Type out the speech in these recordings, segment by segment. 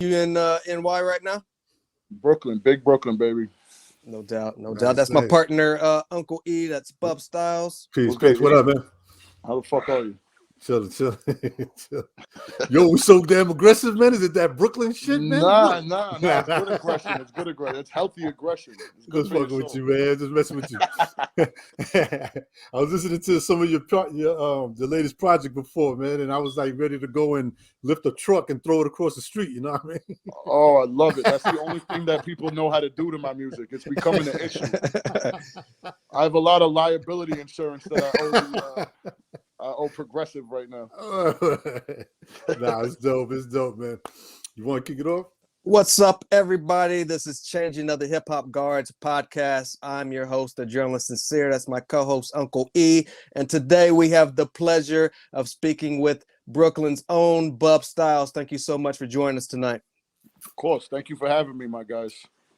You in NY right now? Brooklyn, big Brooklyn, baby. No doubt, no Nice, doubt. That's my nice. partner, Uncle E. That's Bub Styles. Peace, What's good, peace. What E? up, man? How the fuck are you? Chill. Yo, we so damn aggressive, man. Is it that Brooklyn shit, man? Nah. It's good aggression. It's good aggression. It's healthy aggression. It's good Just fucking with you, man. Just messing with you. I was listening to some of your the latest project before, man, and I was like ready to go and lift a truck and throw it across the street. You know what I mean? Oh, I love it. That's the only thing that people know how to do to my music. It's becoming an issue. I have a lot of liability insurance that I owe Progressive right now. Nah, it's dope. It's dope, man. You want to kick it off? What's up, everybody? This is Changing of the Hip Hop Guards podcast. I'm your host, the journalist Sincere. That's my co-host, Uncle E. And today we have the pleasure of speaking with Brooklyn's own Bub Styles. Thank you so much for joining us tonight. Of course. Thank you for having me, my guys.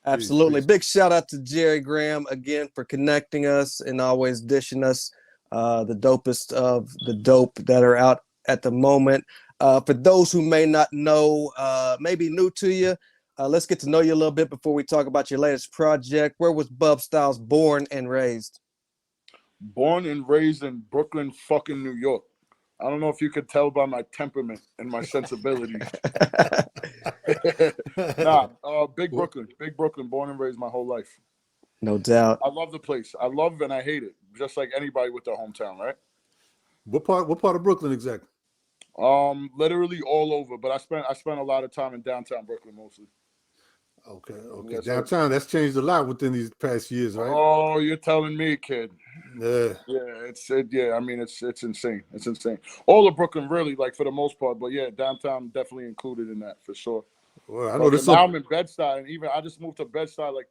Absolutely. Peace. Big shout out to Jerry Graham again for connecting us and always dishing us the dopest of the dope that are out at the moment. For those who may not know, maybe new to you, let's get to know you a little bit before we talk about your latest project. Where was Bub Styles born and raised? Born and raised in Brooklyn, fucking New York. I don't know if you could tell by my temperament and my sensibilities. Big Brooklyn, born and raised my whole life. No doubt. I love the place. I love and I hate it, just like anybody with their hometown, right? What part of Brooklyn exactly? Literally all over, but I spent a lot of time in downtown Brooklyn mostly. Okay. Yes, Downtown, that's changed a lot within these past years, right? Oh, you're telling me, kid. Yeah. I mean, it's insane. It's insane. All of Brooklyn, really, like for the most part. But yeah, downtown definitely included in that for sure. Well, I know this. Now I'm in Bed-Stuy, and even I just moved to Bed-Stuy like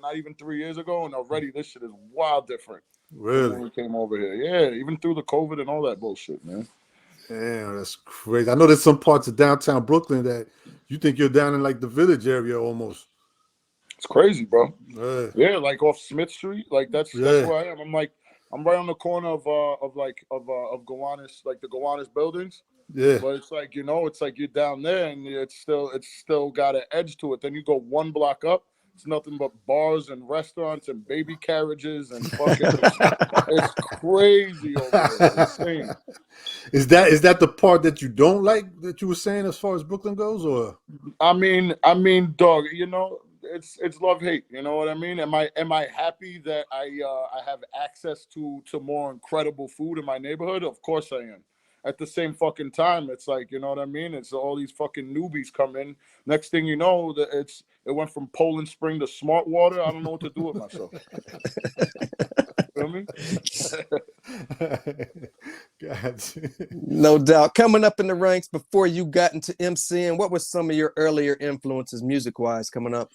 not even 3 years ago, and already this shit is wild different. Really? When we came over here, yeah, even through the COVID and all that bullshit, man. Damn, that's crazy. I know there's some parts of downtown Brooklyn that you think you're down in like the Village area almost. It's crazy, bro. Yeah, like off Smith Street, like that's where I am. I'm right on the corner of Gowanus, like the Gowanus buildings. Yeah. But it's like, it's like you're down there and it's still got an edge to it. Then you go one block up, it's nothing but bars and restaurants and baby carriages and fucking it's crazy over there. It's insane. Is that the part that you don't like that you were saying as far as Brooklyn goes, or? I mean, dog, it's love hate. You know what I mean? Am I happy that I have access to more incredible food in my neighborhood? Of course I am. At the same fucking time, it's like, you know what I mean? It's all these fucking newbies come in. Next thing you know, it went from Poland Spring to Smart Water. I don't know what to do with myself. Feel me? Gotcha. No doubt. Coming up in the ranks before you got into MCing, what were some of your earlier influences music-wise coming up?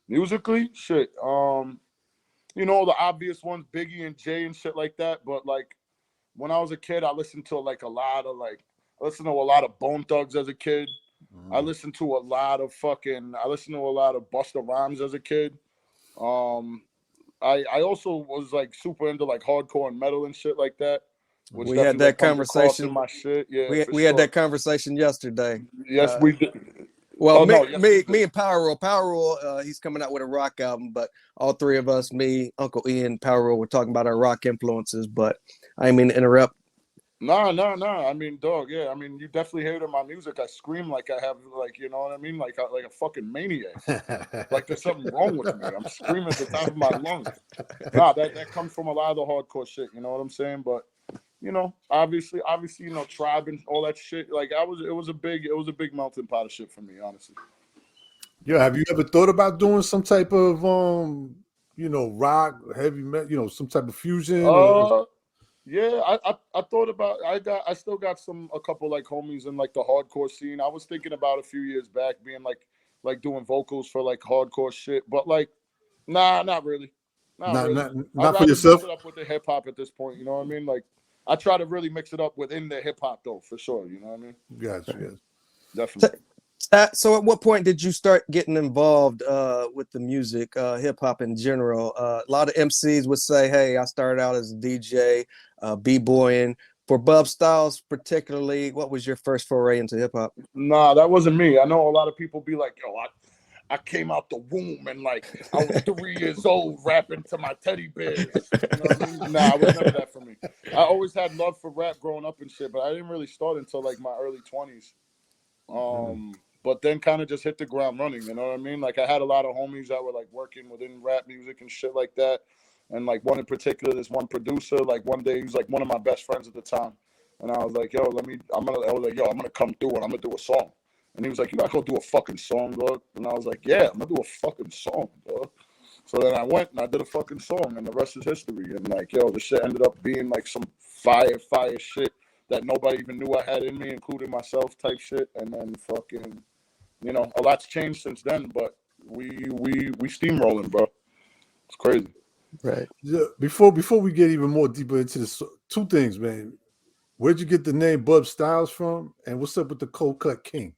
Musically, shit. The obvious ones, Biggie and Jay and shit like that. But like when I was a kid, I listened to a lot of Bone Thugs as a kid. I listened to a lot of Busta Rhymes as a kid. I also was like super into like hardcore and metal and shit like that. We had that conversation. My shit. Yeah, we had that conversation yesterday. Yes, we did. Well, me and Power Roll, he's coming out with a rock album, but all three of us, me, Uncle Ian, Power Roll, we're talking about our rock influences, but I didn't mean to interrupt. No. I mean, dog, yeah. I mean, you definitely hear it in my music. I scream like I have, like, you know what I mean? Like a fucking maniac. Like there's something wrong with me. I'm screaming at the top of my lungs. Nah, that comes from a lot of the hardcore shit, you know what I'm saying? But, obviously, Tribe and all that shit. Like it was a big melting pot of shit for me, honestly. Yeah, have you ever thought about doing some type of rock, heavy metal, some type of fusion? Yeah, I thought about. I still got a couple like homies in like the hardcore scene. I was thinking about a few years back being like doing vocals for like hardcore shit, but like, nah, not really. Not for yourself. Mix it up with the hip hop at this point. You know what I mean? Like, I try to really mix it up within the hip hop though, for sure. You know what I mean? Gotcha. Definitely. So at what point did you start getting involved with the music, hip hop in general? A lot of MCs would say, hey, I started out as a DJ, b-boying, for Bub Styles particularly, what was your first foray into hip hop? Nah, that wasn't me. I know a lot of people be like, yo, I came out the womb and like I was 3 years old rapping to my teddy bears. You know what I mean? Nah, it was none of that for me. I always had love for rap growing up and shit, but I didn't really start until like my early 20s. But then kind of just hit the ground running, you know what I mean? Like I had a lot of homies that were like working within rap music and shit like that. And like one in particular, this one producer, like one day he was like one of my best friends at the time. And I was like, yo, I'm gonna come through and I'm gonna do a song. And he was like, you gotta go do a fucking song, dog. And I was like, yeah, I'm gonna do a fucking song, dog. So then I went and I did a fucking song and the rest is history. And like, yo, the shit ended up being like some fire shit that nobody even knew I had in me, including myself type shit. And then fucking, you know, a lot's changed since then, but we steamrolling, bro. It's crazy. Right. Yeah, before we get even more deeper into this, two things, man. Where'd you get the name Bub Styles from? And what's up with the Cold Cut King?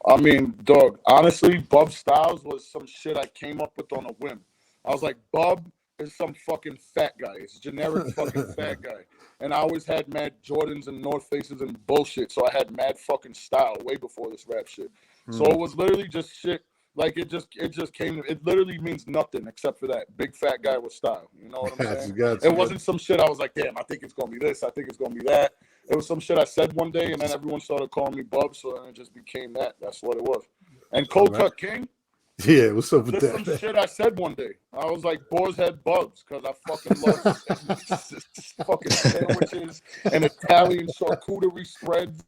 I mean, dog, honestly, Bub Styles was some shit I came up with on a whim. I was like, Bub is some fucking fat guy. It's generic fucking fat guy. And I always had mad Jordans and North Faces and bullshit. So I had mad fucking style way before this rap shit. So it was literally just shit. Like it just came. It literally means nothing except for that big fat guy with style. You know what I'm saying? It wasn't some shit I was like, damn, I think it's gonna be this. I think it's gonna be that. It was some shit I said one day, and then everyone started calling me Bub, so then it just became that. That's what it was. And Cold Cut King. Yeah, what's up with just that? Some shit I said one day. I was like, Boar's Head Bubs, because I fucking love fucking sandwiches and Italian charcuterie spreads.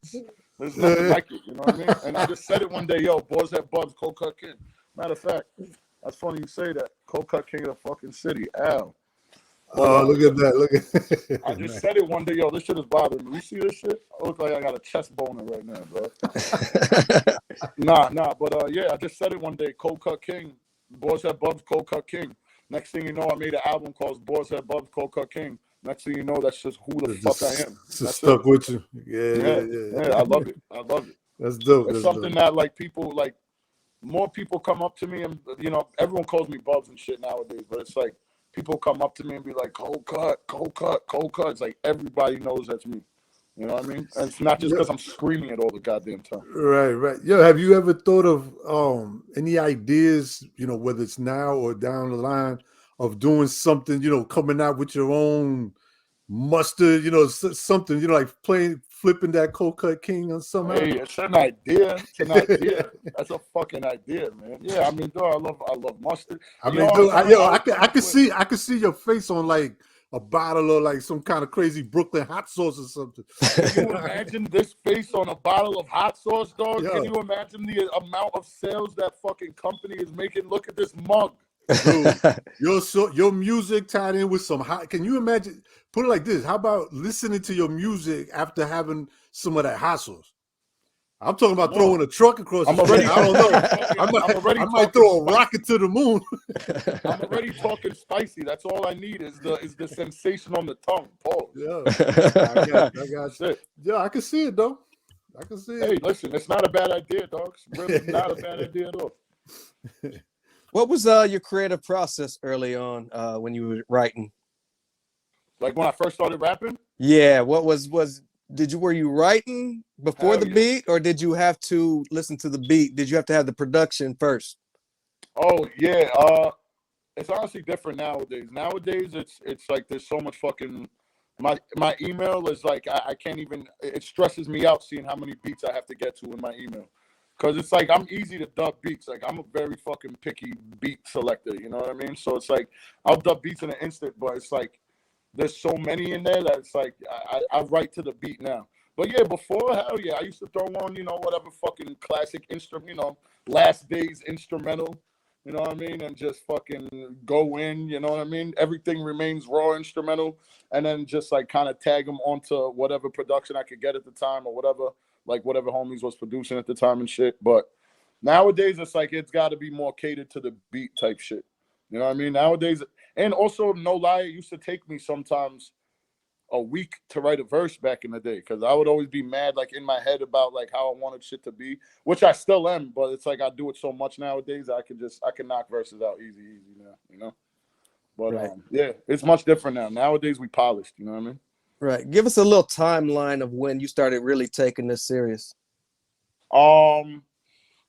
There's nothing like it, you know what I mean? And I just said it one day, yo, Boar's Head Bubs, Cold Cut King. Matter of fact, that's funny you say that. Cold Cut King of the fucking city. Ow. Oh, look at that. Look at I just said it one day, yo, this shit is bothering me. You see this shit? I look like I got a chest boner right now, bro. Nah, but yeah, I just said it one day, Cold Cut King, Boar's Head Bubs, Cold Cut King. Next thing you know, I made an album called Boar's Head Bubs, Cold Cut King. Next thing you know, that's just who the fuck I am. That's stuck with you. Yeah. I love it. That's dope. It's something that like people like, more people come up to me and, you know, everyone calls me Bubs and shit nowadays, but it's like people come up to me and be like, Cold Cut. It's like everybody knows that's me. You know what I mean? And it's not just because I'm screaming it all the goddamn time. Right. Yo, have you ever thought of any ideas, you know, whether it's now or down the line, of doing something, you know, coming out with your own mustard, you know, something, you know, like flipping that Cold Cut King or something? Hey, it's an idea. That's a fucking idea, man. Yeah, I mean, I love mustard. I mean, I can see your face on like a bottle of like some kind of crazy Brooklyn hot sauce or something. Can you imagine this face on a bottle of hot sauce, dog? Yo. Can you imagine the amount of sales that fucking company is making? Look at this mug. Dude, your music tied in with some hot. Can you imagine? Put it like this: how about listening to your music after having some of that hot sauce? I'm talking about throwing a truck across the street. I don't know. I might throw a rocket to the moon. I'm already talking spicy. That's all I need is the sensation on the tongue. Pause. Yeah, I got it. Yeah, I can see it though. I can see it. Hey, listen, it's not a bad idea, dog. It's really not a bad idea at all. What was your creative process early on when you were writing? Like when I first started rapping? Yeah. What were you writing before the beat, or did you have to listen to the beat? Did you have to have the production first? Oh yeah. It's honestly different nowadays. Nowadays it's like there's so much fucking my email is like I can't even, it stresses me out seeing how many beats I have to get to in my email. Cause it's like I'm easy to dub beats. Like I'm a very fucking picky beat selector. You know what I mean? So it's like I'll dub beats in an instant, but it's like there's so many in there that it's like I write to the beat now. But yeah, before, hell yeah, I used to throw on, you know, whatever fucking classic instrument, you know, Last Days instrumental, you know what I mean, and just fucking go in, you know what I mean. Everything Remains raw instrumental, and then just like kind of tag them onto whatever production I could get at the time or whatever. Like whatever homies was producing at the time and shit. But nowadays it's like it's got to be more catered to the beat type shit. You know what I mean? Nowadays, and also no lie, it used to take me sometimes a week to write a verse back in the day because I would always be mad like in my head about like how I wanted shit to be, which I still am. But it's like I do it so much nowadays I can knock verses out easy now, you know. But right. Yeah, it's much different now. Nowadays we polished. You know what I mean? Right. Give us a little timeline of when you started really taking this serious. Um,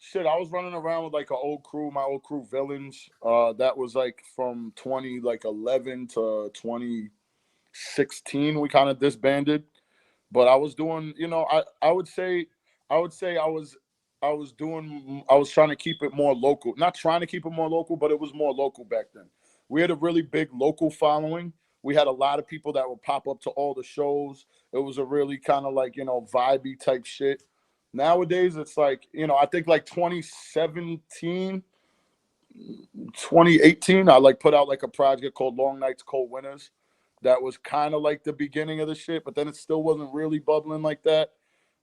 Shit, I was running around with like an old crew, my old crew Villains. That was like from 2011 to 2016. We kind of disbanded, but I was doing, I would say, I was trying to keep it more local. Not trying to keep it more local, but it was more local back then. We had a really big local following. We had a lot of people that would pop up to all the shows. It was a really kind of like, vibey type shit. Nowadays, it's like, I think like 2017, 2018, I like put out like a project called Long Nights, Cold Winters. That was kind of like the beginning of the shit, but then it still wasn't really bubbling like that.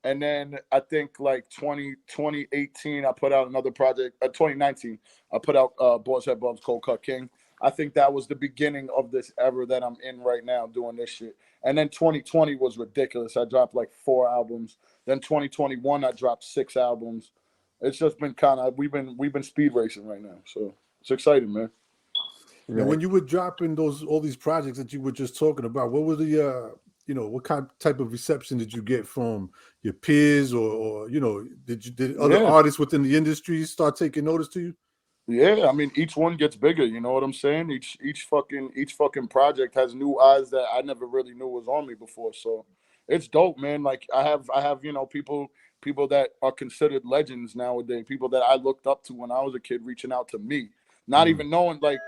And then I think like 2018, I put out another project. 2019, I put out Boys Head Bums, Cold Cut King. I think that was the beginning of this era that I'm in right now doing this shit. And then 2020 was ridiculous. I dropped like 4 albums. Then 2021, I dropped 6 albums. It's just been kind of we've been speed racing right now, so it's exciting, man. Now, Right. when you were dropping all these projects that you were just talking about, what were the what kind type of reception did you get from your peers, or did other Yeah, artists within the industry start taking notice to you? yeah. I mean, each one gets bigger. You know what I'm saying? Each fucking project has new eyes that I never really knew was on me before. So it's dope, man. Like I have people that are considered legends nowadays. People that I looked up to when I was a kid, reaching out to me, not Mm. even knowing like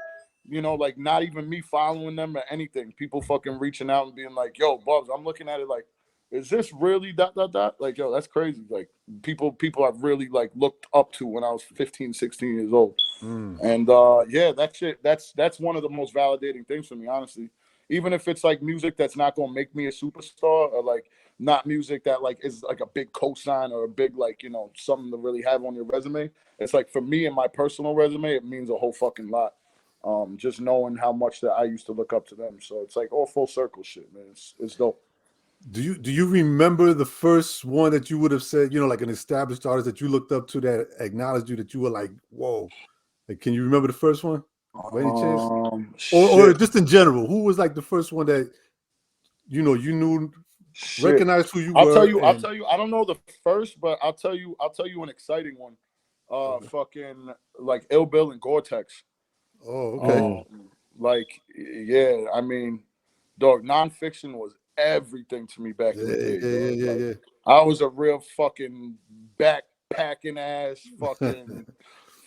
not even me following them or anything. People fucking reaching out and being like, "Yo, Bubs, I'm looking at it like, is this really dot dot dot?" Like, yo, that's crazy. Like people I've really like looked up to when I was 15, 16 years old. Mm. And yeah, that shit, that's one of the most validating things for me, honestly. Even if it's like music that's not gonna make me a superstar, or like not music that like is like a big cosign or a big like something to really have on your resume. It's like for me and my personal resume, it means a whole fucking lot. Just knowing how much that I used to look up to them, so it's like all full circle shit, man. It's dope. Do you remember the first one that you would have said, like an established artist that you looked up to that acknowledged you, that you were like, whoa? Like, can you remember the first one by any chance? Or Shit, just in general, who was like the first one that you knew, shit. recognized who you I'll tell were? you. I'll And tell you. I don't know the first, but I'll tell you. I'll tell you an exciting one. okay. Fucking like Ill Bill and Gore-Tex. Oh, okay. Mm. Like yeah. I mean, dog. Nonfiction was everything to me back Yeah, in the day, yeah, yeah, dog. yeah, Like yeah. I was a real fucking backpacking ass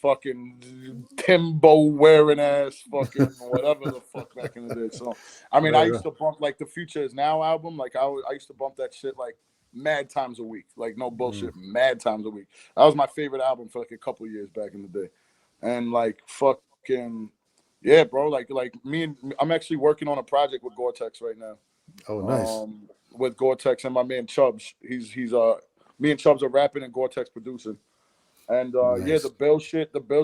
fucking Timbo wearing ass fucking whatever the fuck back in the day. So I mean, I Right, used right. to bump like the Future Is Now album. Like I used to bump that shit like mad times a week. Like no Mm. bullshit, mad times a week. That was my favorite album for like a couple of years back in the day. And like fucking yeah, bro. Like I'm actually working on a project with Gore-Tex right now. Oh, nice, With Gore-Tex and my man Chubbs. He's me and Chubbs are rapping and Gore-Tex producing. And yeah, nice. the Bill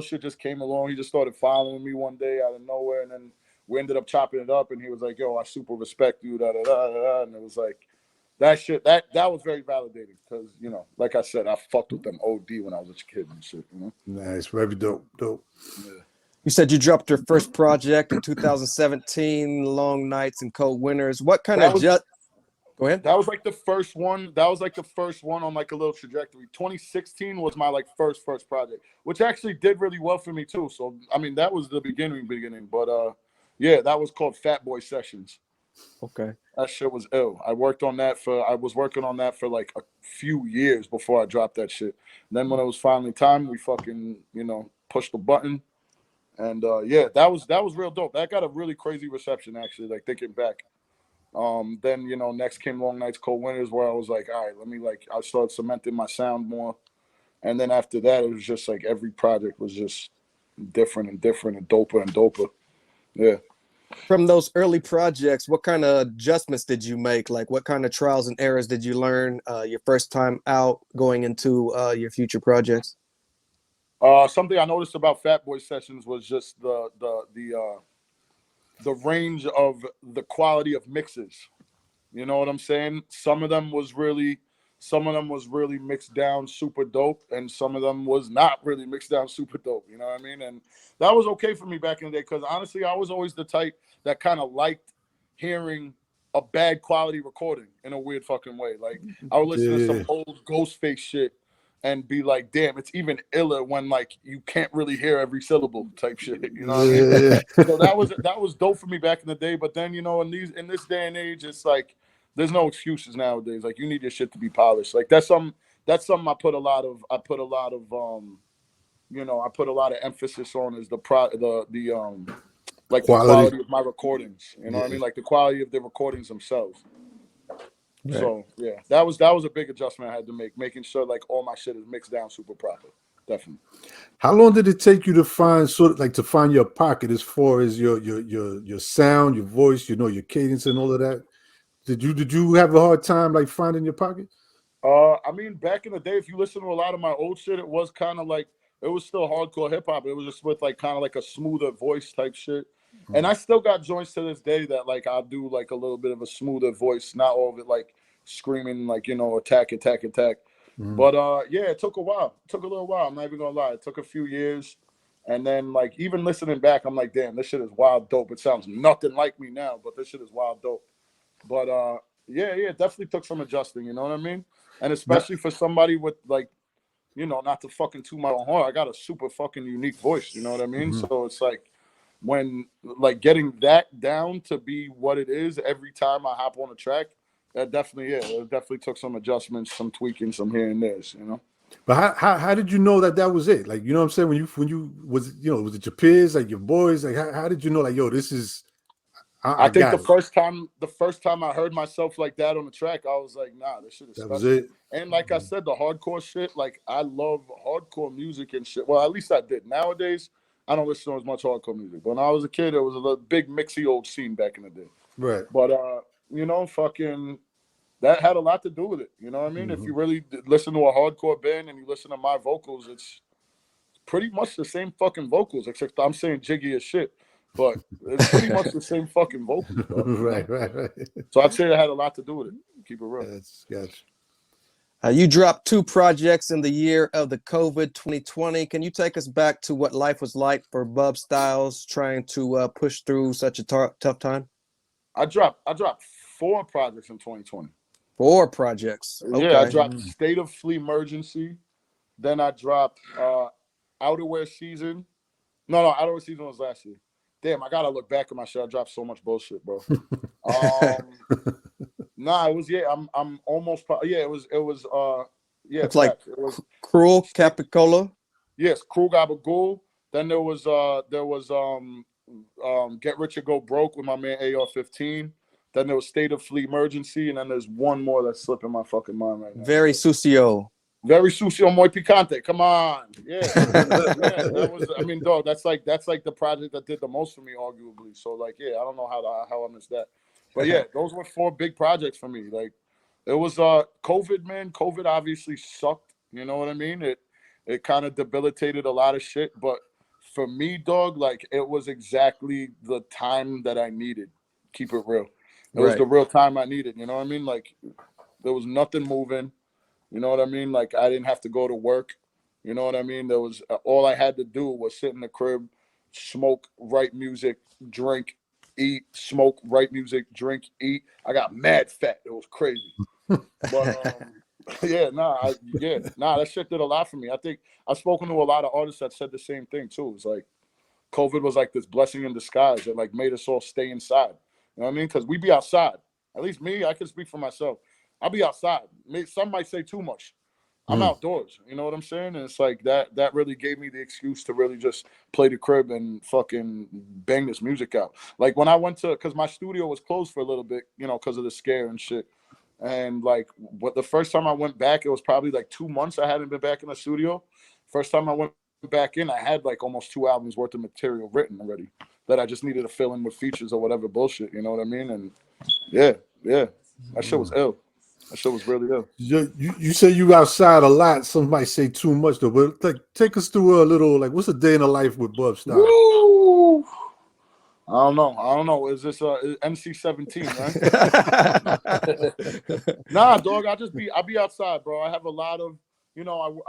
shit just came along. He just started following me one day out of nowhere, and then we ended up chopping it up. And he was like, "Yo, I super respect you." Da da da da. Da. And it was like that shit. That was very validating because like I said, I fucked with them OD when I was a kid and shit. Nice. Very dope. Dope. Yeah. You said you dropped your first project in 2017, Long Nights and Cold Winters. What kind That of was just Go ahead. that was like the first one. That was like the first one on like a little trajectory. 2016 was my like first project, which actually did really well for me too. So I mean, that was the beginning. But yeah, that was called Fat Boy Sessions. Okay. That shit was ill. I was working on that for like a few years before I dropped that shit. And then when it was finally time, we fucking, pushed the button. And yeah, that was real dope. That got a really crazy reception actually, like thinking back. Then next came Long Nights, Cold Winters, where I was like, all right, let me like I started cementing my sound more. And then after that, it was just like every project was just different and different and doper and doper. Yeah. From those early projects, what kind of adjustments did you make? Like, what kind of trials and errors did you learn your first time out going into your future projects? Something I noticed about Fat Boy Sessions was just the range of the quality of mixes. You know what I'm saying? Some of them was really mixed down super dope, and some of them was not really mixed down super dope. You know what I mean? And that was okay for me back in the day because honestly, I was always the type that kind of liked hearing a bad quality recording in a weird fucking way. Like I would listen to some old Ghostface shit and be like, damn, it's even iller when like you can't really hear every syllable type shit. You know what I mean? So that was dope for me back in the day. But then, you know, in this day and age, it's like there's no excuses nowadays. Like you need your shit to be polished. Like that's something I put a lot of you know, I put a lot of emphasis on is the like the quality of my recordings. You know what I mean? Like the quality of the recordings themselves. Right. So yeah, that was a big adjustment I had to make, making sure like all my shit is mixed down super proper. Definitely. How long did it take you to find to find your pocket as far as your sound, your voice, you know, your cadence and all of that? Did you have a hard time like finding your pocket? I mean, back in the day, if you listen to a lot of my old shit, it was kind of like it was still hardcore hip hop. It was just with like kind of like a smoother voice type shit. And I still got joints to this day that like I'll do like a little bit of a smoother voice, not all of it like screaming like, you know, attack. But yeah, it took a while. It took a little while. I'm not even gonna lie. It took a few years. And then like even listening back, I'm like, damn, this shit is wild dope. It sounds nothing like me now, but this shit is wild dope. But yeah, it definitely took some adjusting, you know what I mean? And especially for somebody with like, you know, not to fucking toot my own horn, I got a super fucking unique voice, you know what I mean? So it's like when like getting that down to be what it is every time I hop on a track, that definitely it definitely took some adjustments, some tweaking, some here and there, you know. But how did you know that was it? Like, you know what I'm saying? When you was, you know, was it your peers, like your boys? Like how did you know like, yo, this is I think the first time I heard myself like that on the track, I was like, nah, this shit is special. Was it. And like I said, the hardcore shit, like I love hardcore music and shit. Well, at least I did. Nowadays, I don't listen to as much hardcore music. But when I was a kid, it was a big mixy old scene back in the day. Right. But you know, fucking that had a lot to do with it. You know what I mean? If you really listen to a hardcore band and you listen to my vocals, it's pretty much the same fucking vocals, except I'm saying jiggy as shit. But it's pretty much the same fucking vocals, bro. Right. So I'd say it had a lot to do with it. Keep it real. Gotcha. You dropped 2 projects in the year of the COVID 2020. Can you take us back to what life was like for Bub Styles trying to push through such a tough time? I dropped 4 projects in 2020. 4 projects. Okay. Yeah, I dropped State of Flea Emergency. Then I dropped Outerwear Season. No, Outerwear Season was last year. Damn, I gotta look back at my shit. I dropped so much bullshit, bro. Nah, it was I'm almost it was it's like it was Cruel Capicola. Yes, Cruel Gabagool. Then there was Get Rich or Go Broke with my man AR-15. Then there was State of Flea Emergency, and then there's one more that's slipping my fucking mind right now. Very sucio muy picante. Come on, yeah. That was. I mean, dog. That's like the project that did the most for me, arguably. So, like, yeah, I don't know how I missed that, but yeah, those were 4 big projects for me. Like, it was COVID, man. COVID obviously sucked. You know what I mean? It kind of debilitated a lot of shit, but for me, dog, like it was exactly the time that I needed. Keep it real. It was the real time I needed. You know what I mean? Like, there was nothing moving. You know what I mean? Like, I didn't have to go to work. You know what I mean? There was all I had to do was sit in the crib, smoke, write music, drink, eat, smoke, write music, drink, eat. I got mad fat. It was crazy. But that shit did a lot for me. I think I've spoken to a lot of artists that said the same thing too. It's like COVID was like this blessing in disguise that like made us all stay inside. You know what I mean? Because we be outside. At least me, I can speak for myself. I'll be outside. Some might say too much. I'm outdoors. You know what I'm saying? And it's like that really gave me the excuse to really just play the crib and fucking bang this music out. Like when I went to, because my studio was closed for a little bit, you know, because of the scare and shit. And like the first time I went back, it was probably like 2 months I hadn't been back in the studio. First time I went back in, I had like almost 2 albums worth of material written already that I just needed to fill in with features or whatever bullshit. You know what I mean? And yeah, that shit was ill. That shit was really ill. You say you outside a lot. Some might say too much though. But like, take us through a little. Like, what's a day in the life with Bub Styles? Woo! I don't know. Is this MC-17, right? Nah, dog. I'll be outside, bro. I have a lot of, you know,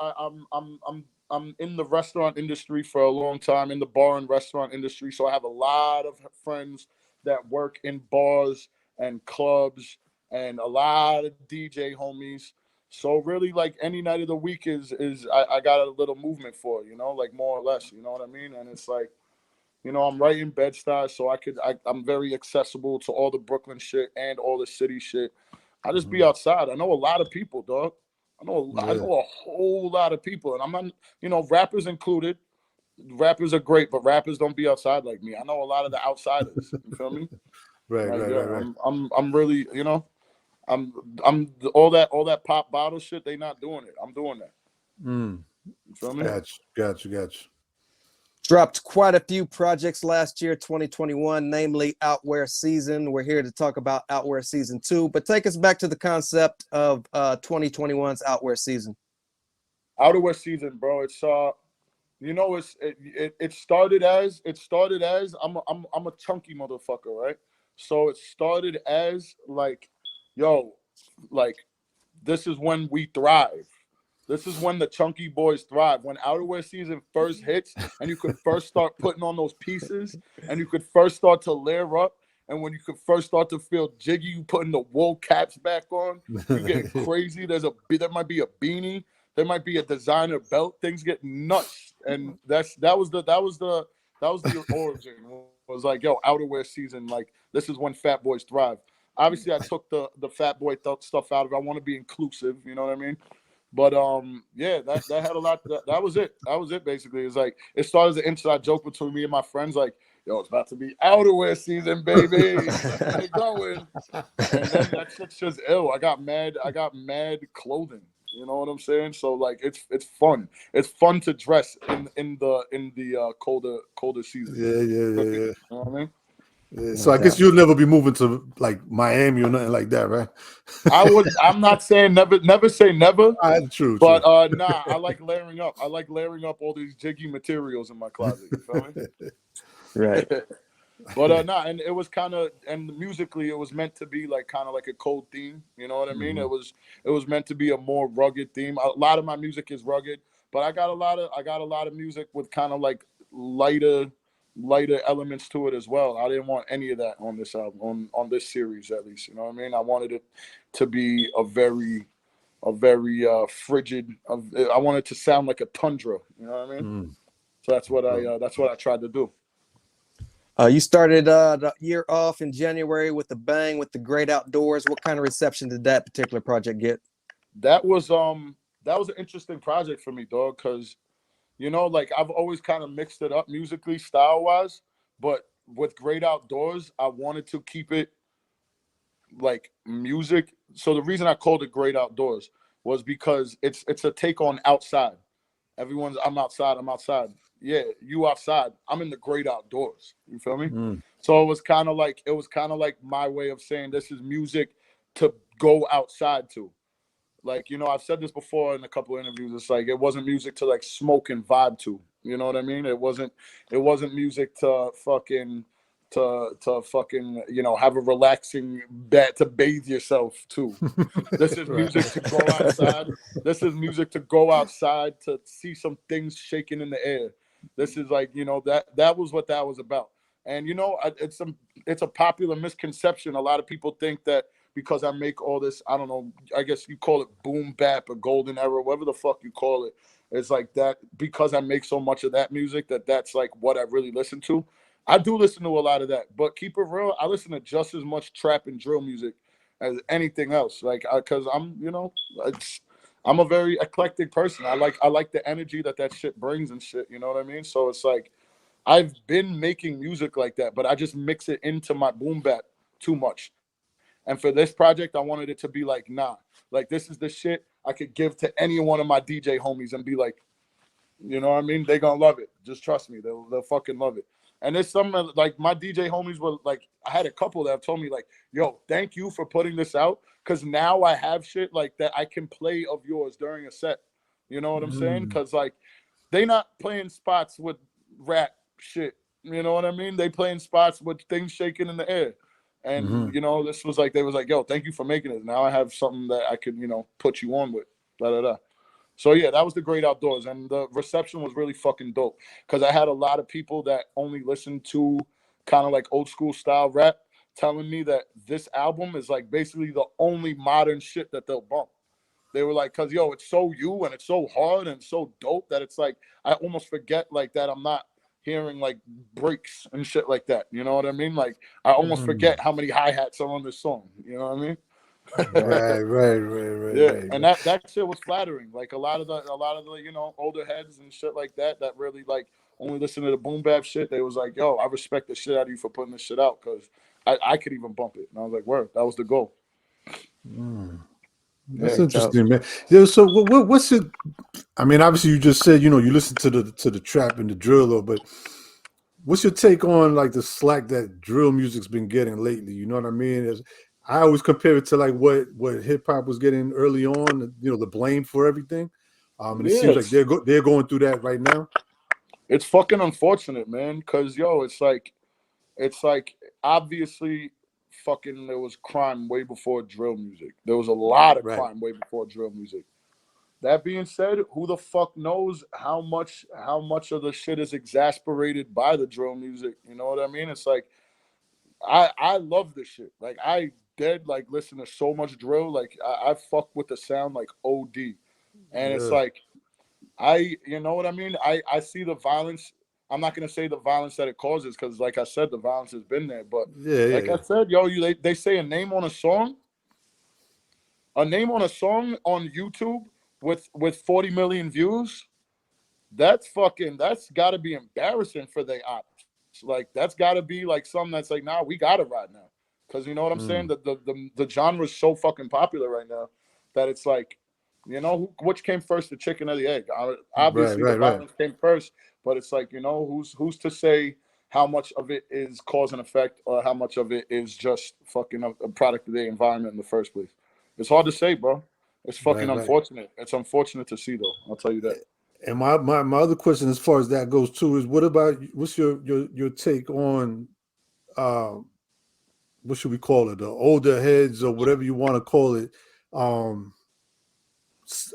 I'm in the restaurant industry for a long time, in the bar and restaurant industry. So I have a lot of friends that work in bars and clubs and a lot of DJ homies. So really, like any night of the week I got a little movement for, you know, like more or less, you know what I mean? And it's like, you know, I'm right in Bed-Stuy, so I'm very accessible to all the Brooklyn shit and all the city shit. I just be outside. I know a lot of people, dog. I know a whole lot of people, and I'm not, you know, rappers included. Rappers are great, but rappers don't be outside like me. I know a lot of the outsiders. You feel me? Right, Like, right, yeah, right, right. I'm really, you know, I'm all that pop bottle shit. They not doing it. I'm doing that. Mm. You feel me? Gotcha. Dropped quite a few projects last year, 2021, namely Outwear Season. We're here to talk about Outwear Season 2, but take us back to the concept of 2021's Outwear Season. Outerwear Season, bro. It's you know, it started as I'm a chunky motherfucker, right? So it started as like, yo, like this is when we thrive. This is when the chunky boys thrive. When outerwear season first hits, and you could first start putting on those pieces, and you could first start to layer up, and when you could first start to feel jiggy, you putting the wool caps back on. You getting crazy. There might be a beanie. There might be a designer belt. Things get nuts, and that was the origin. It was like, yo, outerwear season. Like this is when fat boys thrive. Obviously, I took the fat boy stuff out of it. I want to be inclusive. You know what I mean? But yeah, that had a lot. That was it. That was it. Basically, it's like it started as an inside joke between me and my friends. Like, yo, it's about to be outerwear season, baby. Let's get it going. And then that shit's just ill. I got mad clothing. You know what I'm saying? So like, it's fun. It's fun to dress in the colder season. Yeah. You know what I mean? Yeah. So I guess you'll never be moving to like Miami or nothing like that, right? I'm not saying never say never. True. But nah, I like layering up. I like layering up all these jiggy materials in my closet. You feel me? Right. But nah, and it was kind of, and musically, it was meant to be like kind of like a cold theme. You know what I mean? It was meant to be a more rugged theme. A lot of my music is rugged, but I got a lot of music with kind of like lighter elements to it as well. I didn't want any of that on this album, on this series at least. You know what I mean? I wanted it to be a very frigid. I want it to sound like a tundra. You know what I mean? So that's what I tried to do. You started the year off in January with a bang with the Great Outdoors. What kind of reception did that particular project get? That was an interesting project for me, dog, because you know, like I've always kind of mixed it up musically, style wise, but with Great Outdoors, I wanted to keep it like music. So the reason I called it Great Outdoors was because it's a take on outside. I'm outside. Yeah, you outside. I'm in the great outdoors. You feel me? So it was kind of like my way of saying this is music to go outside to. Like, you know, I've said this before in a couple of interviews. It's like it wasn't music to like smoke and vibe to. You know what I mean? It wasn't music to fucking you know, have a relaxing bed to bathe yourself to. This is music to go outside. This is music to go outside to see some things shaking in the air. This is like, you know, that was what that was about. And you know, it's a popular misconception. A lot of people think that because I make all this, I don't know, I guess you call it boom bap or golden era, whatever the fuck you call it. It's like that because I make so much of that music that's like what I really listen to. I do listen to a lot of that, but keep it real, I listen to just as much trap and drill music as anything else. Like, because I'm, you know, I'm a very eclectic person. I like the energy that shit brings and shit. You know what I mean? So it's like I've been making music like that, but I just mix it into my boom bap too much. And for this project, I wanted it to be like, nah, like this is the shit I could give to any one of my DJ homies and be like, you know what I mean? They're gonna love it. Just trust me. They'll fucking love it. And there's some like my DJ homies were like, I had a couple that have told me like, yo, thank you for putting this out. Cause now I have shit like that I can play of yours during a set. You know what I'm saying? Cause like they not playing spots with rap shit. You know what I mean? They playing spots with things shaking in the air. And you know, this was like they was like, yo, thank you for making it. Now I have something that I could, you know, put you on with. Da da da. So yeah, that was the Great Outdoors, and the reception was really fucking dope because I had a lot of people that only listened to kind of like old school style rap telling me that this album is like basically the only modern shit that they'll bump. They were like, cause yo, it's so you and it's so hard and so dope that it's like I almost forget like that I'm not hearing like breaks and shit like that. You know what I mean? Like I almost Mm. forget how many hi-hats are on this song. You know what I mean? Yeah, and Right. that shit was flattering. Like a lot of the older heads and shit like that really like only listen to the boom bap shit. They was like, yo, I respect the shit out of you for putting this shit out because I could even bump it. And I was like, word, that was the goal. Mm. That's Yeah. Big dope. interesting, man. Yeah, so what's it? I mean, obviously, you just said you listen to the trap and the drill, though, but what's your take on like the slack that drill music's been getting lately? You know what I mean? I always compare it to like what hip hop was getting early on. The blame for everything, and it Yeah, seems like they're going through that right now. it's fucking unfortunate, man. Cause yo, it's like obviously fucking there was crime way before drill music. There was a lot of Right. crime way before drill music. That being said, who the fuck knows how much of the shit is exasperated by the drill music? You know what I mean? It's like I love this shit. Like I dead like listen to so much drill. Like I fuck with the sound like OD. And it's Yeah. like you know what I mean? I see the violence. I'm not gonna say the violence that it causes because, like I said, the violence has been there. But like Yeah. I said, yo, they say a name on a song on YouTube with 40 million views. That's got to be embarrassing for the ops. Like that's got to be like something that's like, nah, we got it right now, because you know what I'm saying. Mm. The genre is so fucking popular right now that it's like, which came first, the chicken or the egg? Right. Obviously, the Right. Right. violence came first, but it's like, who's to say how much of it is cause and effect or how much of it is just fucking a product of the environment in the first place? It's hard to say, bro. It's fucking Right. unfortunate. It's unfortunate to see, though. I'll tell you that. And my other question, as far as that goes too, is what's your take on um what should we call it, the older heads or whatever you want to call it? Um,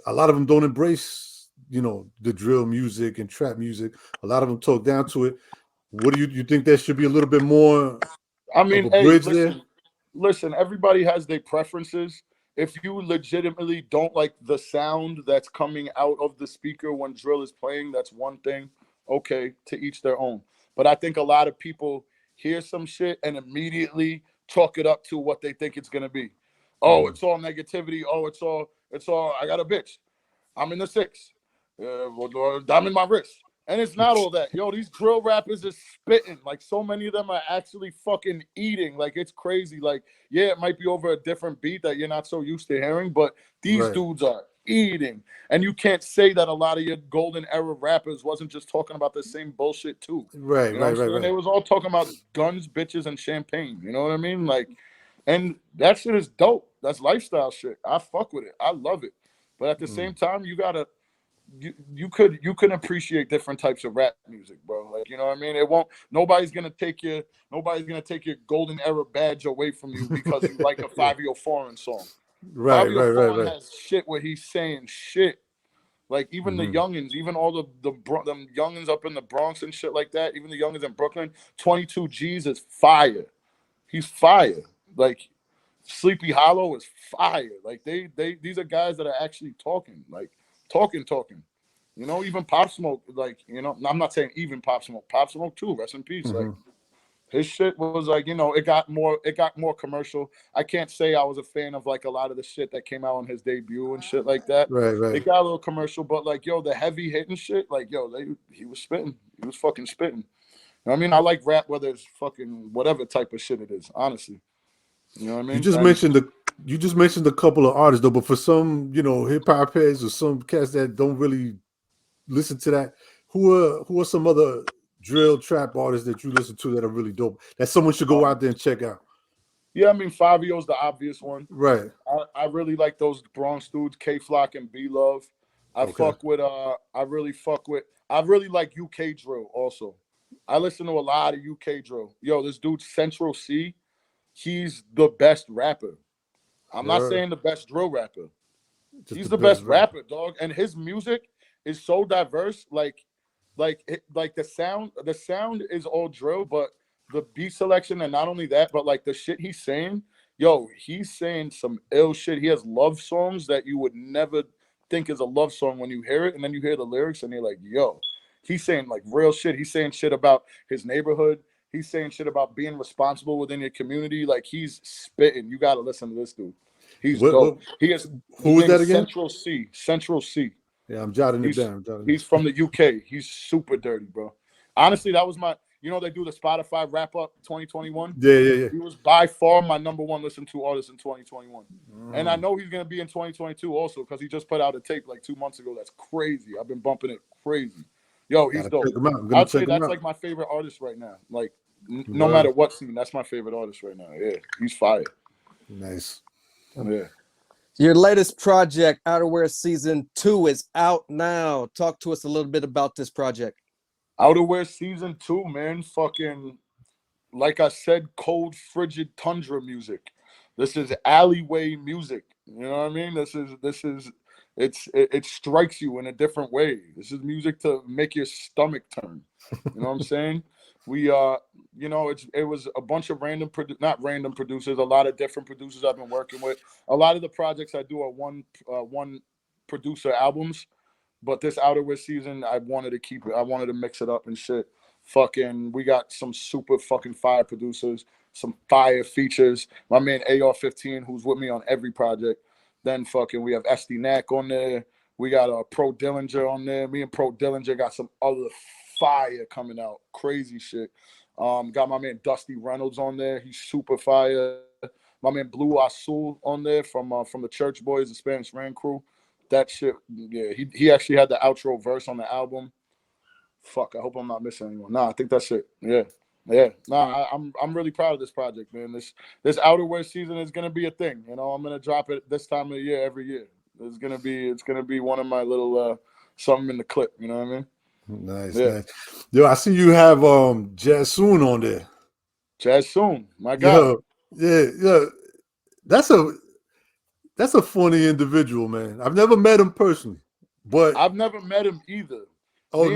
a lot of them don't embrace the drill music and trap music. A lot of them talk down to it. What do you think there should be a little bit more I of mean, a hey, bridge there? listen. Everybody has their preferences. If you legitimately don't like the sound that's coming out of the speaker when drill is playing, that's one thing. Okay, to each their own. But I think a lot of people hear some shit and immediately chalk it up to what they think it's gonna be. Oh, Mm. it's all negativity. Oh, it's all. I got a bitch. I'm in the six. I'm in my wrist. And it's not all that. Yo, these drill rappers is spitting. Like, so many of them are actually fucking eating. Like, it's crazy. Like, yeah, it might be over a different beat that you're not so used to hearing, but these Right, dudes are eating. And you can't say that a lot of your golden era rappers wasn't just talking about the same bullshit, too. right, You know what right, I'm right, saying? right. They was all talking about guns, bitches, and champagne. You know what I mean? Like, and that shit is dope. That's lifestyle shit. I fuck with it. I love it. But at the Mm. same time, you can appreciate different types of rap music, bro. Like, you know what I mean? It won't nobody's gonna take your golden era badge away from you because you like a Yeah. Fabio Foreign song. Right, Fabio right, right, Foreign right. has shit where he's saying shit. Like even the Hmm. youngins, even all them youngins up in the Bronx and shit like that, even the youngins in Brooklyn, 22 G's is fire. He's fire. Like Sleepy Hollow is fire. Like these are guys that are actually talking, like talking. Even Pop Smoke, like, I'm not saying even Pop Smoke. Pop Smoke too, rest in peace. Like Hmm. his shit was like, it got more commercial. I can't say I was a fan of like a lot of the shit that came out on his debut and shit like that. Right, right. It got a little commercial, but like, yo, the heavy hitting shit, like, yo, he was spitting. He was fucking spitting. You know what I mean? I like rap, whether it's fucking whatever type of shit it is, honestly. You know what I You mean? just And mentioned the you just mentioned a couple of artists though, but for some, hip hop heads or some cats that don't really listen to that, who are some other drill trap artists that you listen to that are really dope that someone should go um, out there and check out? yeah, I mean, Fabio's the obvious one. Right. I really like those Bronx dudes, K Flock and B Love. Okay. I really like UK drill also. I listen to a lot of UK drill. Yo, this dude Central C, he's the best rapper. I'm not Word. saying the best drill rapper. Just the He's the best best rapper. rapper, dog, and his music is so diverse. Like the sound is all drill, but the beat selection, and not only that, but like the shit he's saying, yo, he's saying some ill shit. He has love songs that you would never think is a love song when you hear it, and then you hear the lyrics, and you're like, yo, he's saying like real shit. He's saying shit about his neighborhood. He's saying shit about being responsible within your community. Like he's spitting. You gotta listen to this dude. He's dope. He is. Who His was name that is again? Central C. Central C. Yeah, I'm jotting it He's down. he's from the UK. He's super dirty, bro. Honestly, that was my. You know they do the Spotify wrap up 2021. Yeah, yeah, yeah. He was by far my #1 listened to artist in 2021, and I know he's gonna be in 2022 also because he just put out a tape like 2 months ago. That's crazy. I've been bumping it crazy. Yo, he's Gotta dope. check him out. I'm gonna I'd say check him that's out. like my favorite artist right now. Like no matter what scene, that's my favorite artist right now. Yeah, he's fire. Nice. Yeah. Your latest project, Outerwear Season 2, is out now. Talk to us a little bit about this project. Outerwear Season 2, man. Fucking, like I said, cold, frigid tundra music. This is alleyway music. You know what I mean? It strikes you in a different way. This is music to make your stomach turn. You know what I'm saying? We you know, it was a bunch of not random producers, a lot of different producers I've been working with. A lot of the projects I do are one producer albums, but this Outerwear season I wanted to keep it. I wanted to mix it up and shit. Fucking, we got some super fucking fire producers, some fire features. My man AR-15, who's with me on every project. Then fucking, we have SD Knack on there. We got Pro Dillinger on there. Me and Pro Dillinger got some other fire coming out. Crazy shit. Got my man Dusty Reynolds on there. He's super fire. My man Blue Azul on there from the Church Boys, the Spanish Rain crew. That shit, yeah. He actually had the outro verse on the album. Fuck, I hope I'm not missing anyone. Nah, I think that's it. Yeah. Yeah. Nah, I'm really proud of this project, man. This outerwear season is gonna be a thing. You know, I'm gonna drop it this time of the year every year. It's gonna be one of my little something in the clip, you know what I mean? Nice, Yeah. nice. Yo, I see you have Jassoon on there. Jassoon, my guy. Yo, yeah. That's a funny individual, man. I've never met him personally, but I've never met him either. oh,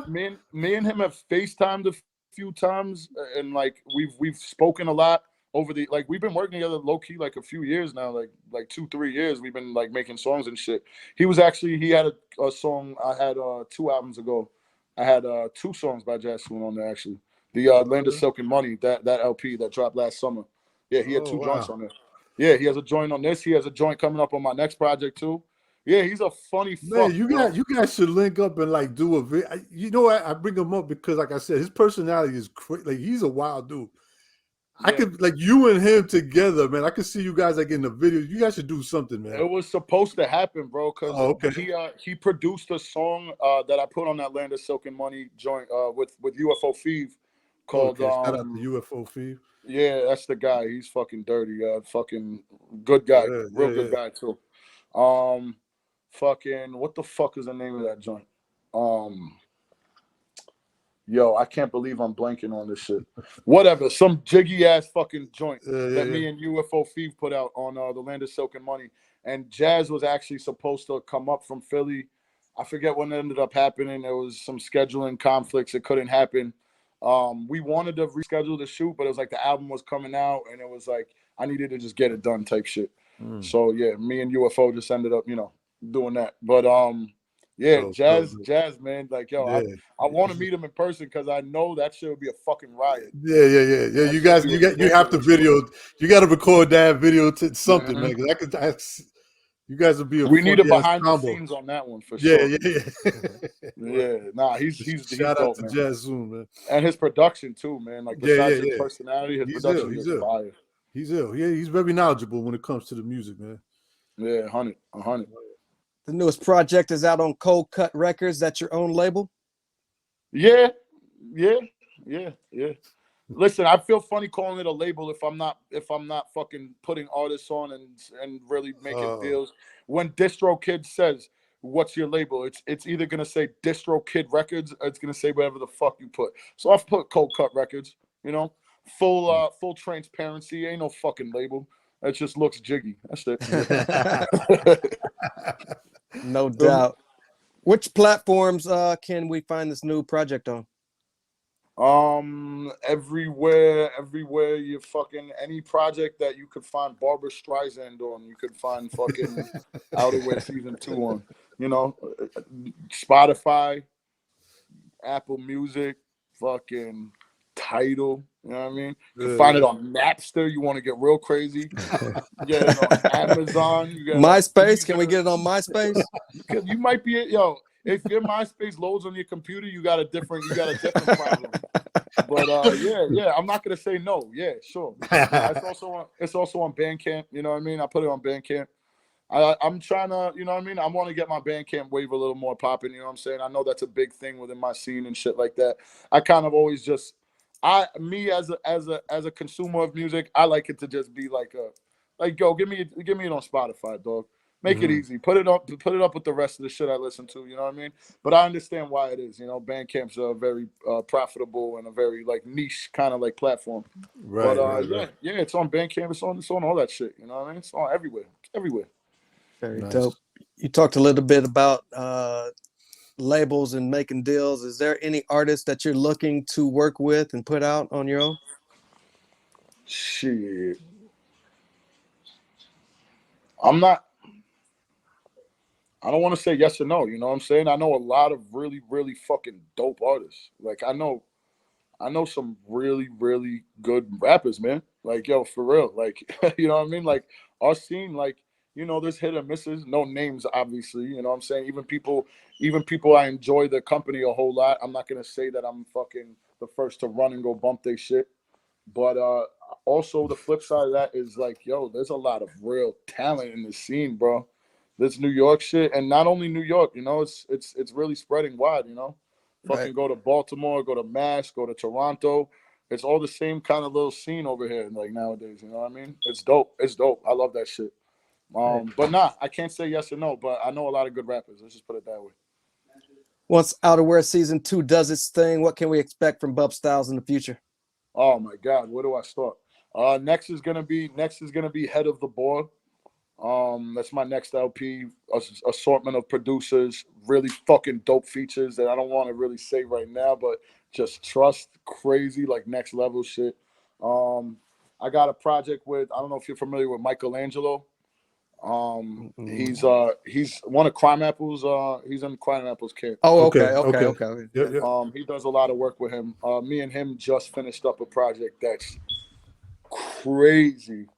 Me and him have FaceTimed a few times, and like we've spoken a lot over the like we've been working together low key like a few years now, like 2-3 years. We've been like making songs and shit. He had a song I had 2 albums ago. I had 2 songs by Jassoon on there actually. The Land of Silk and Money, that LP that dropped last summer. Yeah, he had 2 joints on there. Yeah, he has a joint on this. He has a joint coming up on my next project too. Yeah, he's a funny man, fuck. you guys should link up and like do a video. You know what? I bring him up because, like I said, his personality is crazy. Like he's a wild dude. Yeah. I could like you and him together, man. I could see you guys like in the video. You guys should do something, man. It was supposed to happen, bro, because he produced a song that I put on that Land of Silk and Money joint with UFO Feeve called shout out to UFO Feeve. Yeah, that's the guy. He's fucking dirty. Fucking good guy. Real good guy too. Fucking what the fuck is the name of that joint? Yo, I can't believe I'm blanking on this shit. Whatever, some jiggy ass fucking joint that me and UFO Feeve put out on the Land of Silk and Money. And Jazz was actually supposed to come up from Philly. I forget what ended up happening. There was some scheduling conflicts. It couldn't happen. We wanted to reschedule the shoot, but it was like the album was coming out, and it was like I needed to just get it done type shit. So yeah, me and UFO just ended up, doing that. But yeah, Jazz, man, like yo, I want to meet him in person because I know that shit would be a fucking riot. Yeah. You guys, you have to video. You got to record that video to something, man. Because you guys would be a. We need a behind the scenes on that one for sure. Yeah. Nah, he's shout dope, out to man. Jassoon, man, and his production too, man. Like besides his personality, his production is fire. He's ill. Yeah, he's very knowledgeable when it comes to the music, man. Yeah, 100. The newest project is out on Cold Cut Records. That's your own label? Yeah. Listen, I feel funny calling it a label if I'm not fucking putting artists on and really making deals. When DistroKid says, "What's your label?" It's either gonna say DistroKid Records or it's gonna say whatever the fuck you put. So I've put Cold Cut Records. Full transparency. Ain't no fucking label. It just looks jiggy. That's it. No doubt. Which platforms can we find this new project on? Everywhere you fucking any project that you could find Barbara Streisand on, you could find fucking Outerwear season 2 on. You know, Spotify, Apple Music, fucking Tidal. You know what I mean? You can find it on Napster. You want to get real crazy? You get it on Amazon. You get it on MySpace? Can we get it on MySpace? You might be yo. If your MySpace loads on your computer, you got a different problem. But yeah, I'm not gonna say no. Yeah, sure. It's also on Bandcamp. You know what I mean? I put it on Bandcamp. I'm trying to, you know what I mean? I want to get my Bandcamp wave a little more popping. You know what I'm saying? I know that's a big thing within my scene and shit like that. I kind of always just, as a consumer of music, I like it to just be like yo, give me it on Spotify, dog. Make it easy. Put it up with the rest of the shit I listen to. You know what I mean? But I understand why it is. You know, Bandcamp's a very profitable and a very like niche kind of like platform. Right, But right. yeah, it's on Bandcamp. It's on all that shit. You know what I mean? It's on everywhere. It's everywhere. Very Nice. dope. You talked a little bit about labels and making deals. Is there any artists that you're looking to work with and put out on your own? Shit. I'm not. I don't want to say yes or no. You know what I'm saying? I know a lot of really, really fucking dope artists. Like I know some really, really good rappers, man. Like yo, for real. Like you know what I mean? Like our scene, like you know, there's hit and misses. No names, obviously. You know what I'm saying? Even people I enjoy their company a whole lot. I'm not gonna say that I'm fucking the first to run and go bump their shit. But also the flip side of that is like, yo, there's a lot of real talent in the scene, bro. This New York shit, and not only New York, you know, it's really spreading wide, you know. Right. Fucking go to Baltimore, go to Mass, go to Toronto. It's all the same kind of little scene over here, like nowadays. You know what I mean? It's dope. It's dope. I love that shit. Right. But nah, I can't say yes or no. But I know a lot of good rappers. Let's just put it that way. Once Outerwear season 2 does its thing, what can we expect from Bub Styles in the future? Oh my God, where do I start? Next is gonna be Head of the Board. That's my next LP. Assortment of producers, really fucking dope features that I don't want to really say right now, but just trust, crazy, like next level shit. I got a project with, I don't know if you're familiar with Michelangelo. He's one of Crime Apple's. He's in Crime Apple's camp. Oh, Okay, okay. Yep, yep. He does a lot of work with him. Me and him just finished up a project that's crazy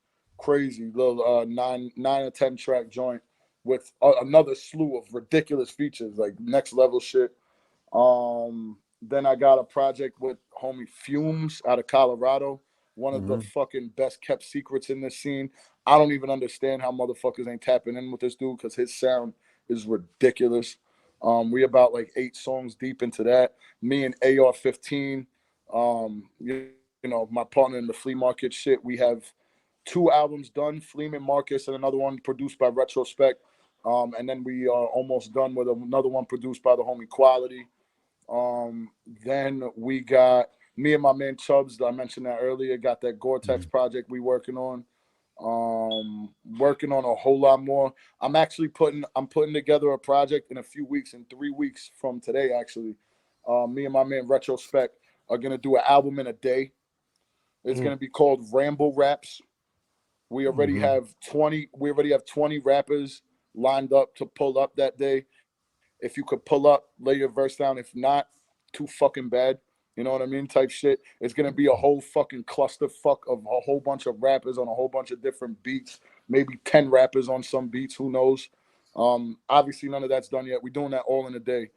little 9 or 10 track joint with another slew of ridiculous features, like next level shit. Then I got a project with homie Fumes out of Colorado, one of the fucking best kept secrets in this scene. I don't even understand how motherfuckers ain't tapping in with this dude because his sound is ridiculous. We about like 8 songs deep into that. Me and AR-15, you know, my partner in the flea market shit. We have 2 albums done, Fleeman Marcus, and another one produced by Retrospect. And then we are almost done with another one produced by the homie Quality. Then we got me and my man Chubbs, I mentioned that earlier, got that Gore-Tex project we working on. Working on a whole lot more. I'm putting together a project in a few weeks, in 3 weeks from today, actually. Me and my man Retrospect are gonna do an album in a day. It's gonna be called Ramble Raps. We already have 20 rappers lined up to pull up that day. If you could pull up, lay your verse down. If not, too fucking bad. You know what I mean? Type shit. It's gonna be a whole fucking clusterfuck of a whole bunch of rappers on a whole bunch of different beats. Maybe 10 rappers on some beats. Who knows? Obviously none of that's done yet. We're doing that all in a day.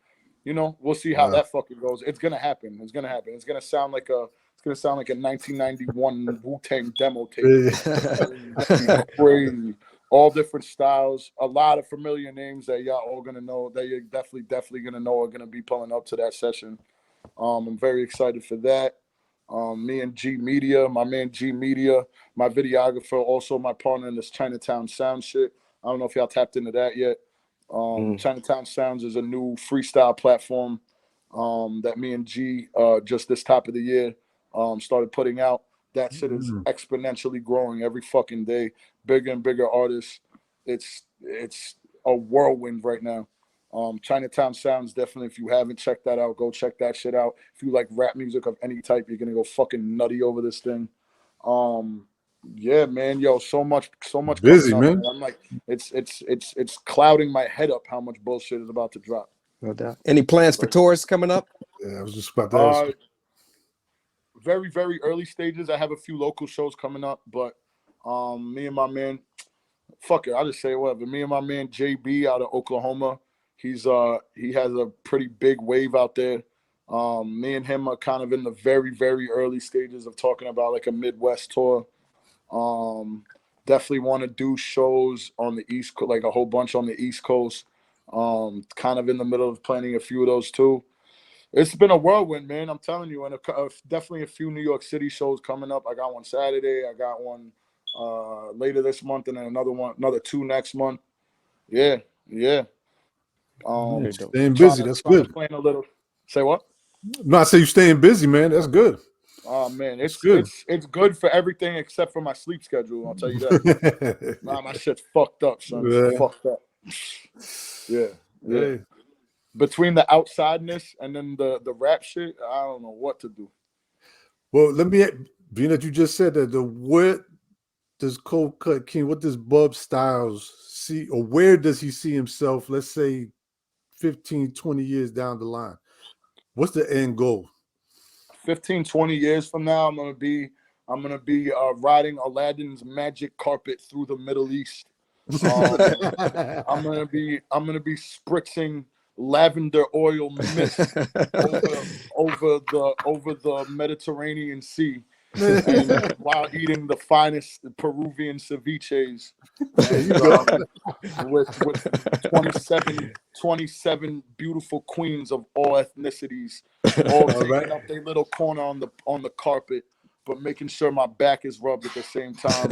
You know, we'll see how that fucking goes. It's gonna happen. It's gonna happen. It's gonna sound like a 1991 Wu-Tang demo tape. It's gonna be crazy. All different styles, a lot of familiar names that y'all all gonna know, that you're definitely gonna know are gonna be pulling up to that session. I'm very excited for that. Me and G Media, my man G Media, my videographer, also my partner in this Chinatown Sound shit. I don't know if y'all tapped into that yet. Chinatown Sounds is a new freestyle platform that me and G just this top of the year started putting out. That shit is exponentially growing every fucking day. Bigger and bigger artists. It's a whirlwind right now. Chinatown Sounds, definitely. If you haven't checked that out, go check that shit out. If you like rap music of any type, you're gonna go fucking nutty over this thing. Yeah, man, yo, so much Busy, coming up, man. man. I'm like, it's clouding my head up how much bullshit is about to drop. No doubt. Any plans for tours coming up? Yeah, I was just about to ask. Very, very early stages. I have a few local shows coming up, but me and my man, fuck it, I'll just say whatever. Me and my man JB out of Oklahoma, he has a pretty big wave out there. Me and him are kind of in the very, very early stages of talking about like a Midwest tour. Definitely want to do shows on the East Coast, like a whole bunch on the East Coast. Kind of in the middle of planning a few of those too. It's been a whirlwind, man. I'm telling you, and definitely a few New York City shows coming up. I got one Saturday. I got one later this month, and then another two next month. Yeah. Staying busy. That's good. Plan a little. Say what? No, I say you staying busy, man. That's good. Oh man, it's good. It's good for everything except for my sleep schedule. I'll tell you that. Nah, my shit's fucked up, son. It's fucked up. Yeah. Hey. Between the outsideness and then the rap shit, I don't know what to do. Well, being that you just said that, what does Cold Cut King, what does Bub Styles see, or where does he see himself, let's say 15, 20 years down the line? What's the end goal? 15, 20 years from now, I'm gonna be riding Aladdin's magic carpet through the Middle East. I'm gonna be spritzing lavender oil mist over the Mediterranean Sea, and while eating the finest Peruvian ceviches, and, with 27 beautiful queens of all ethnicities, all taking up their little corner on the carpet, but making sure my back is rubbed at the same time.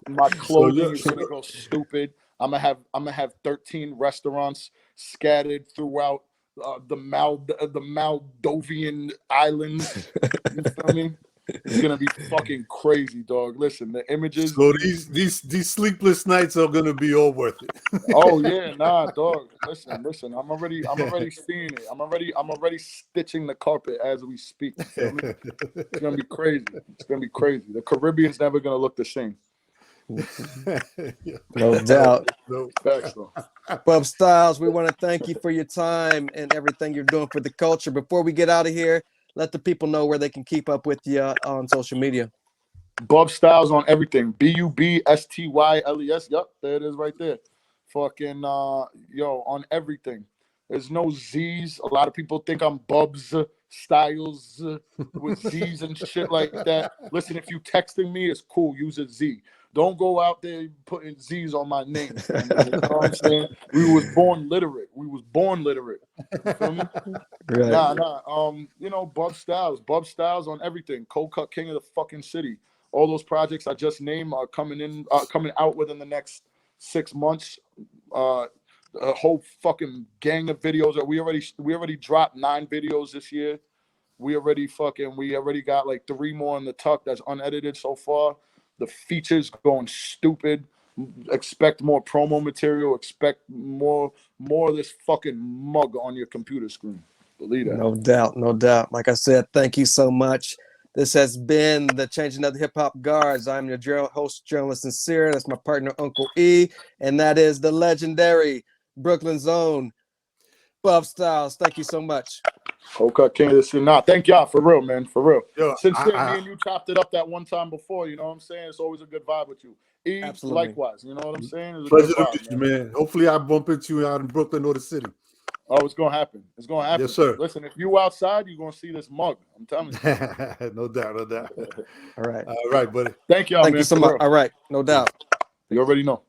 My clothing is gonna go stupid. I'm gonna have 13 restaurants scattered throughout the Maldivian islands. You feel me? It's gonna be fucking crazy, dog. Listen, the images. So these sleepless nights are gonna be all worth it. Oh yeah, nah, dog. Listen. I'm already seeing it. I'm already stitching the carpet as we speak. You feel me? It's gonna be crazy. It's gonna be crazy. The Caribbean's never gonna look the same. No doubt. No. Bub Styles, we want to thank you for your time and everything you're doing for the culture. Before we get out of here, let the people know where they can keep up with you on social media. Bub Styles on everything. BUBSTYLES. Yep, there it is right there. Fucking on everything. There's no Z's. A lot of people think I'm Bubs Styles with Z's and shit like that. Listen, if you texting me, it's cool. Use a Z. Don't go out there putting Z's on my name. You know what I'm saying? We was born literate. You feel me? Right. Nah. Bub Styles on everything. Cold Cut King of the fucking city. All those projects I just named are coming out within the next 6 months. A whole fucking gang of videos that we already dropped 9 videos this year. We already got like 3 more in the tuck that's unedited so far. The features going stupid. Expect more promo material. Expect more of this fucking mug on your computer screen. Believe that. No doubt. Like I said, thank you so much. This has been the Changing of the Hip Hop Guards. I'm your host, journalist Sincere. That's my partner, Uncle E, and that is the legendary Brooklyn's own Bub Styles. Thank you so much. Cold King of the city. Nah, thank y'all for real, man. For real. Yo, Since me and you chopped it up that one time before, you know what I'm saying? It's always a good vibe with you. E, absolutely. Likewise. You know what I'm saying? It's a pleasure good to vibe, meet you, man. Hopefully I bump into you out in Brooklyn or the city. Oh, it's gonna happen. Yes, sir. Listen, if you outside, you're gonna see this mug. I'm telling you. No doubt. All right. All right, buddy. Thank y'all, man. Thank you so much. All right, no doubt. You already know.